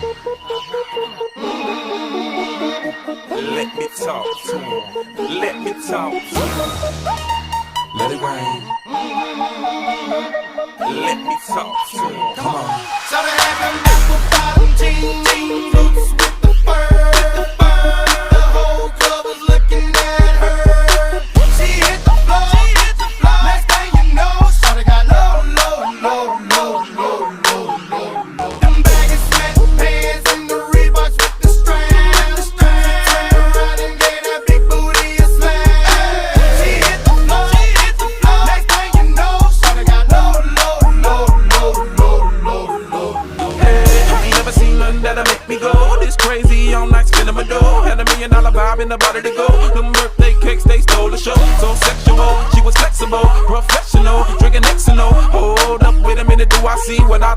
Let me talk to him. Let me talk to him. Let it rain. Let me talk to him. Come on. So they have them apple bottom jeans, boots with the fur. The whole club was looking at her. She hit the floor. Next thing you know, shawty got low. Them baggy sweatpants and the Reeboks with the strands. Turn around and gave that big booty a slam. She hit the floor. Next thing you know, shawty got low. Hey, I ain't never seen nothing that'll make me go this crazy all night spinning my dough. Had $1 million vibe in the body to go. Them birthday cakes, they stole the show. So sexual, she was flexible, professional, drinking Xano. Hold up, wait a minute, do I see what I